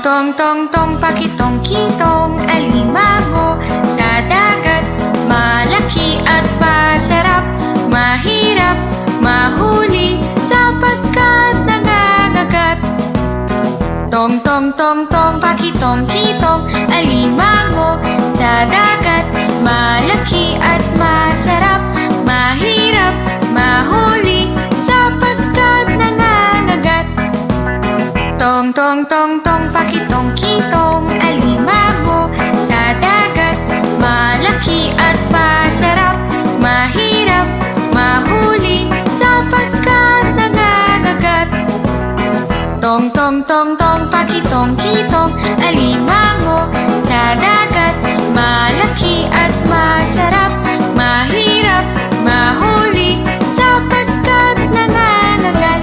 tong tong tong pakitong kitong alimango sa dagat. Malaki at masarap, mahirap mahuli sapagkat nangangagat. Tong tong tong tong pakitong kitong alimango sa dagat. Malaki at masarap, mahirap mahuli sapagkat nangangagat. Tong tong tong tong pakitong kitong alimango sa dagat. Malaki at masarap, mahirap mahuli sapagkat nangangagat. Tong tong tong tong pakitong kitong alimango sa dagat. Malaki at masarap, mahirap mahuli sapagkat nangangagat.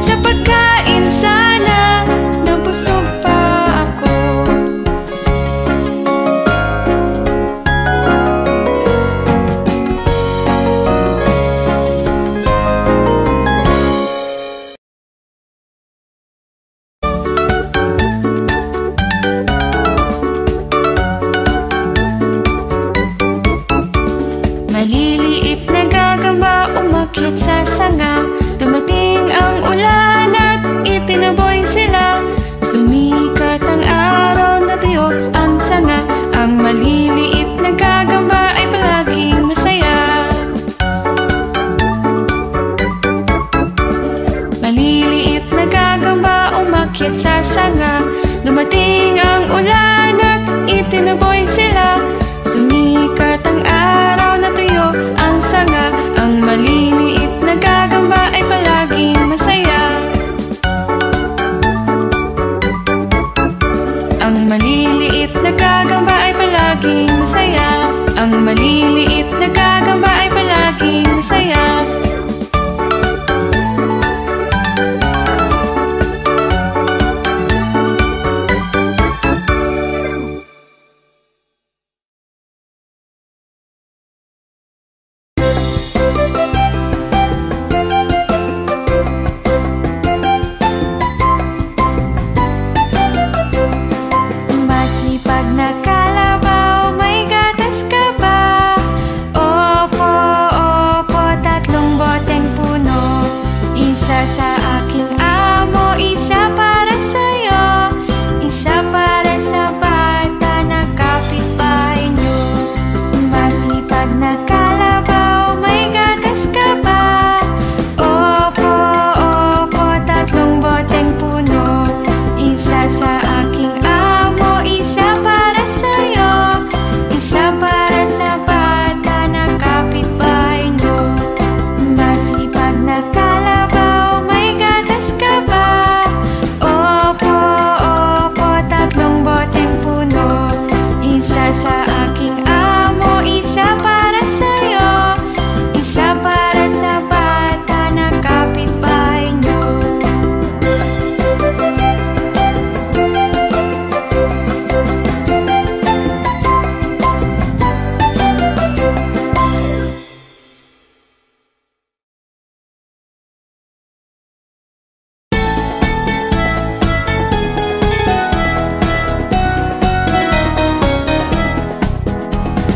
Sa pagkain sana, nabusog pa sanga. Dumating ang ulan at itinaboy sila. Sumikat ang araw na tuyo ang sanga. Ang maliliit na gagamba ay palaging masaya. Ang maliliit na gagamba ay palaging masaya. Ang maliliit na gagamba ay palaging masaya. Masipag na kalabaw, may gatas ka ba? Opo, opo, 3 boteng puno. Isa sa aking amo, isa para sa'yo, isa para sa bata na kapitbahay niyo. Masipag na kalabaw, may gatas ka ba? Opo, opo, 3 boteng puno. Isa sa aking amo, isa para sa'yo, isa para sa bata na kapitbahay niyo. Masipag na kalabaw, may gatas ka ba? Opo, opo, 3 boteng puno. Isa sa aking amo, isa para sa'yo, isa para sa bata na kapitbahay niyo.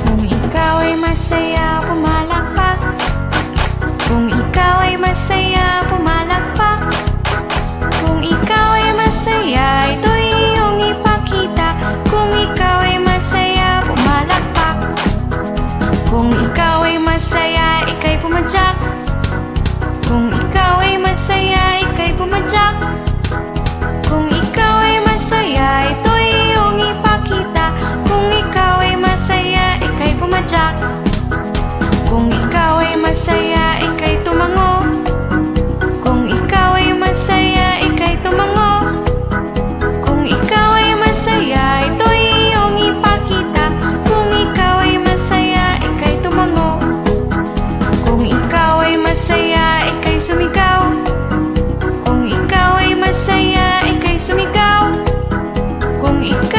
Kung ikaw ay masaya, pumalakpak. Kung ikaw ay masaya, pumalakpak. Kung ikaw ay masaya, ito iyong ipakita. Kung ikaw ay masaya, pumalakpak. Kung ikaw ay masaya, ika'y pumadyak. Kung ikaw ay masaya, ika'y pumadyak. Kung ikaw ay masaya, ito iyong ipakita. Kung ikaw ay masaya, ika'y pumadyak. Kung ikaw ay masaya, ika'y tumango. Kung ikaw ay masaya, ika'y tumango. Kung ikaw ay masaya, ito iyong ipakita. Kung ikaw ay masaya, ika'y tumango. Kung ikaw ay masaya, ika'y sumigaw. Kung ikaw ay masaya, ika'y sumigaw. Kung ikaw